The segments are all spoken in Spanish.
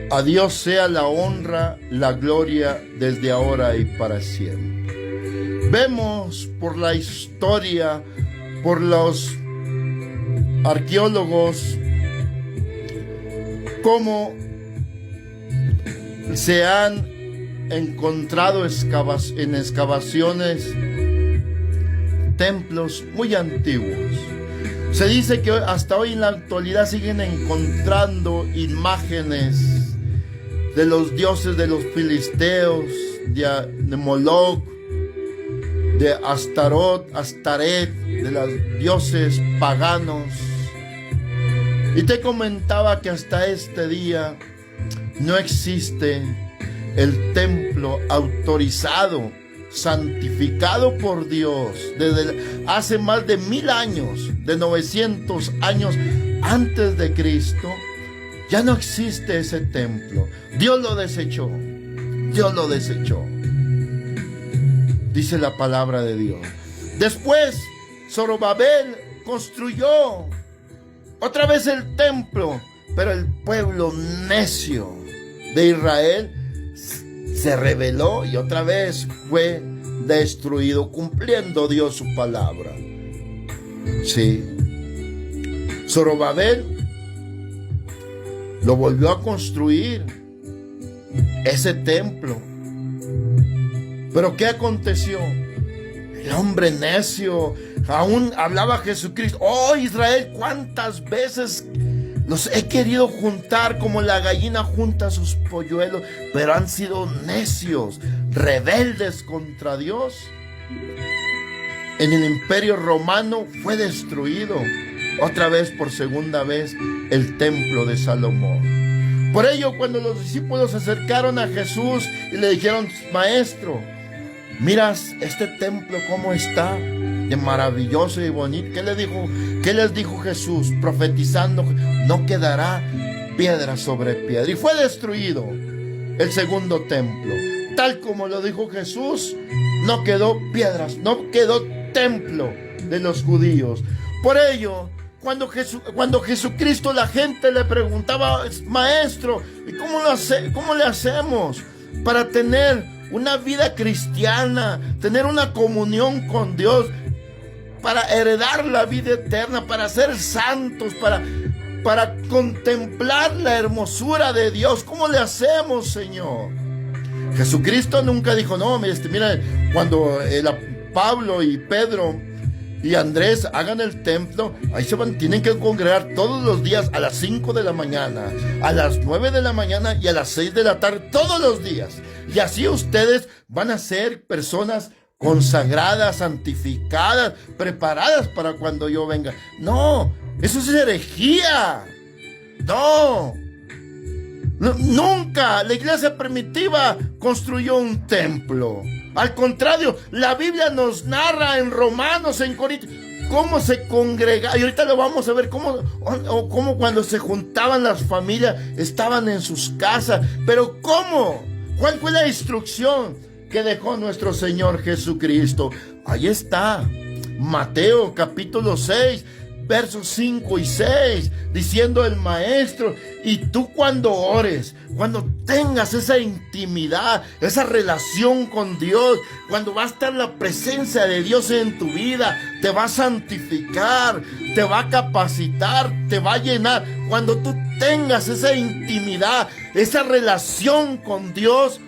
A Dios sea la honra, la gloria desde ahora y para siempre. Vemos por la historia, por los arqueólogos, cómo se han encontrado en excavaciones templos muy antiguos. Se dice que hasta hoy en la actualidad siguen encontrando imágenes de los dioses de los filisteos, de Moloch, de Astaret, de los dioses paganos. Y te comentaba que hasta este día no existe el templo autorizado, santificado por Dios. Desde hace más de 1000 años, de 900 años antes de Cristo, ya no existe ese templo. Dios lo desechó. Dios lo desechó. Dice la palabra de Dios. Después, Zorobabel construyó otra vez el templo, pero el pueblo necio de Israel se rebeló y otra vez fue destruido, cumpliendo Dios su palabra. Sí. Zorobabel lo volvió a construir, ese templo. Pero ¿qué aconteció? El hombre necio, aún hablaba Jesucristo. Oh Israel, ¿cuántas veces los he querido juntar como la gallina junta sus polluelos? Pero han sido necios, rebeldes contra Dios. En el Imperio Romano fue destruido otra vez, por segunda vez, el templo de Salomón. Por ello, cuando los discípulos se acercaron a Jesús y le dijeron: Maestro, miras este templo cómo está, de maravilloso y bonito. ¿Qué les dijo Jesús? Profetizando: no quedará piedra sobre piedra. Y fue destruido el segundo templo. Tal como lo dijo Jesús, no quedó piedras, no quedó templo de los judíos. Por ello, cuando Jesucristo, la gente le preguntaba: Maestro, ¿y cómo le hacemos para tener una vida cristiana, tener una comunión con Dios, para heredar la vida eterna, para ser santos, para contemplar la hermosura de Dios? ¿Cómo le hacemos, Señor? Jesucristo nunca dijo: no, mira, cuando Pablo y Pedro y Andrés hagan el templo, ahí tienen que congregar todos los días a las 5 de la mañana, a las 9 de la mañana y a las 6 de la tarde, todos los días. Y así ustedes van a ser personas consagradas, santificadas, preparadas para cuando yo venga. No, eso es herejía. No, nunca la iglesia primitiva construyó un templo. Al contrario, la Biblia nos narra en Romanos, en Corintios, cómo se congregaba. Y ahorita lo vamos a ver, cómo cuando se juntaban las familias, estaban en sus casas. Pero ¿cómo? ¿Cuál fue la instrucción que dejó nuestro Señor Jesucristo? Ahí está, Mateo capítulo 6, versos 5 y 6, diciendo el Maestro: y tú cuando ores, cuando tengas esa intimidad, esa relación con Dios, cuando va a estar la presencia de Dios en tu vida, te va a santificar, te va a capacitar, te va a llenar. Cuando tú tengas esa intimidad, esa relación con Dios,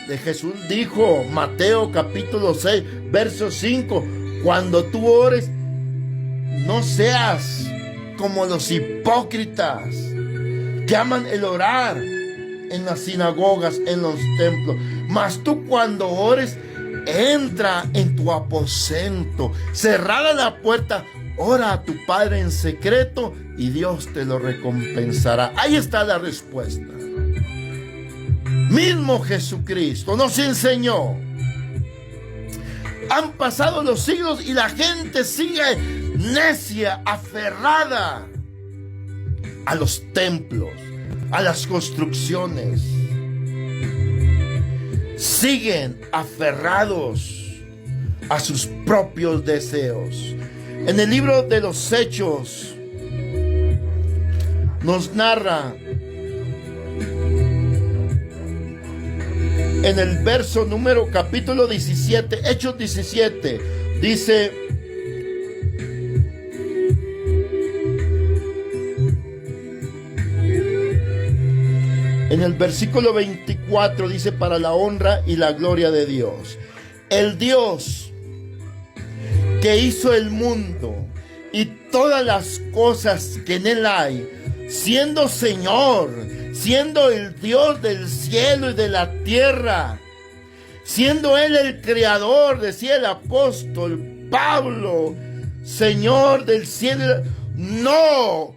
de Jesús dijo, Mateo capítulo 6, verso 5, cuando tú ores, no seas como los hipócritas que aman el orar en las sinagogas, en los templos. Mas tú cuando ores, entra en tu aposento, cerrada la puerta, ora a tu Padre en secreto y Dios te lo recompensará. Ahí está la respuesta. Mismo Jesucristo nos enseñó. Han pasado los siglos y la gente sigue necia, aferrada a los templos, a las construcciones. Siguen aferrados a sus propios deseos. En el libro de los Hechos nos narra En el verso capítulo 17, Hechos 17, dice: en el versículo 24 dice: para la honra y la gloria de Dios. El Dios que hizo el mundo y todas las cosas que en él hay, siendo Señor, siendo el Dios del cielo y de la tierra, siendo Él el creador, decía el apóstol Pablo, Señor del cielo, no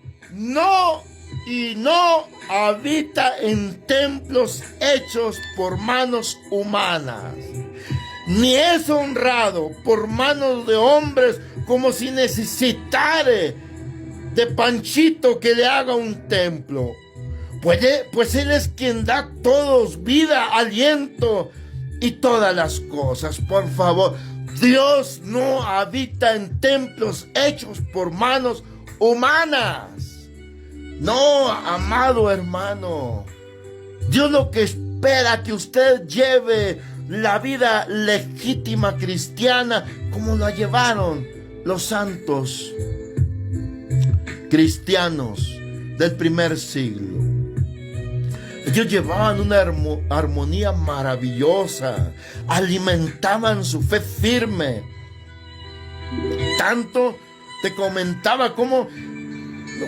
habita en templos hechos por manos humanas, ni es honrado por manos de hombres, como si necesitare de Panchito que le haga un templo. Pues Él es quien da a todos vida, aliento y todas las cosas. Por favor, Dios no habita en templos hechos por manos humanas. No, amado hermano. Dios lo que espera que usted lleve la vida legítima cristiana como la llevaron los santos cristianos del primer siglo. Ellos llevaban una armonía maravillosa, alimentaban su fe firme. Tanto te comentaba cómo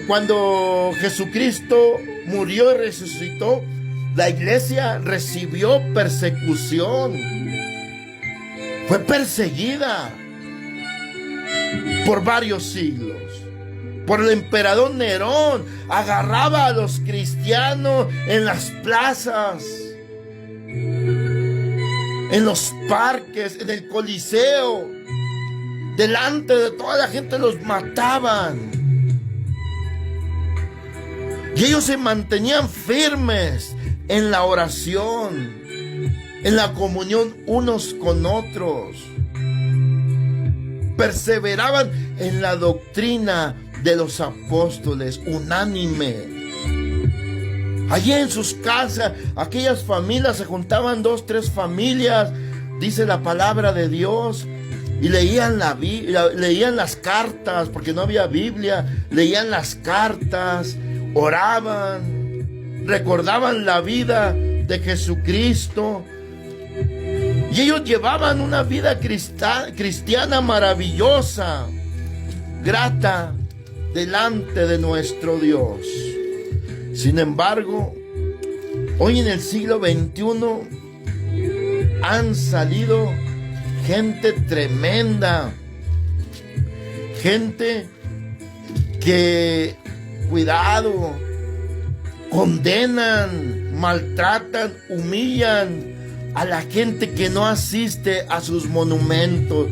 cuando Jesucristo murió y resucitó, la iglesia recibió persecución. Fue perseguida por varios siglos. Por el emperador Nerón, agarraba a los cristianos en las plazas, en los parques, en el Coliseo. Delante de toda la gente los mataban. Y ellos se mantenían firmes en la oración, en la comunión unos con otros. Perseveraban en la doctrina de los apóstoles, unánime. Allí en sus casas, aquellas familias se juntaban 2, 3 familias, dice la palabra de Dios, y leían leían las cartas, porque no había Biblia, leían las cartas, oraban, recordaban la vida de Jesucristo. Y ellos llevaban una vida cristiana maravillosa, grata delante de nuestro Dios. Sin embargo, hoy en el siglo XXI han salido gente tremenda, gente que, cuidado, condenan, maltratan, humillan a la gente que no asiste a sus monumentos,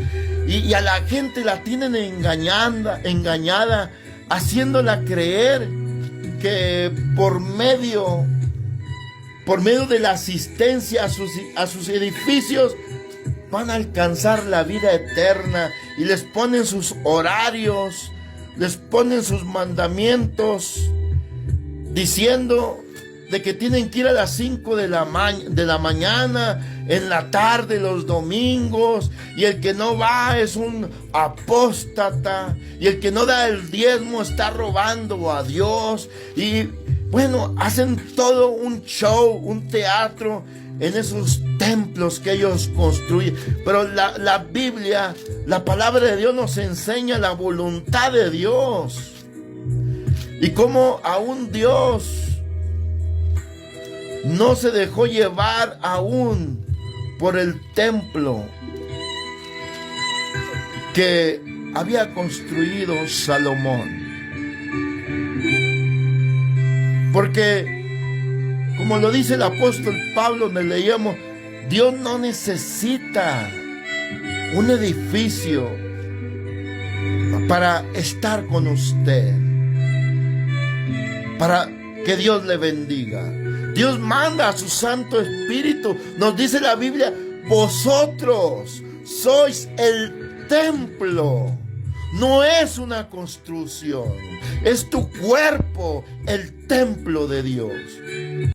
y a la gente la tienen engañada, haciéndola creer que por medio de la asistencia a sus edificios van a alcanzar la vida eterna, y les ponen sus horarios, les ponen sus mandamientos, diciendo de que tienen que ir a las 5 de la mañana, en la tarde, los domingos, y el que no va es un apóstata, y el que no da el diezmo está robando a Dios. Y bueno, hacen todo un show, un teatro en esos templos que ellos construyen. Pero la Biblia, la palabra de Dios, nos enseña la voluntad de Dios, y cómo aún Dios no se dejó llevar aún por el templo que había construido Salomón. Porque, como lo dice el apóstol Pablo, me leíamos, Dios no necesita un edificio para estar con usted, para que Dios le bendiga. Dios manda a su Santo Espíritu. Nos dice la Biblia: vosotros sois el templo. No es una construcción, es tu cuerpo, el templo de Dios.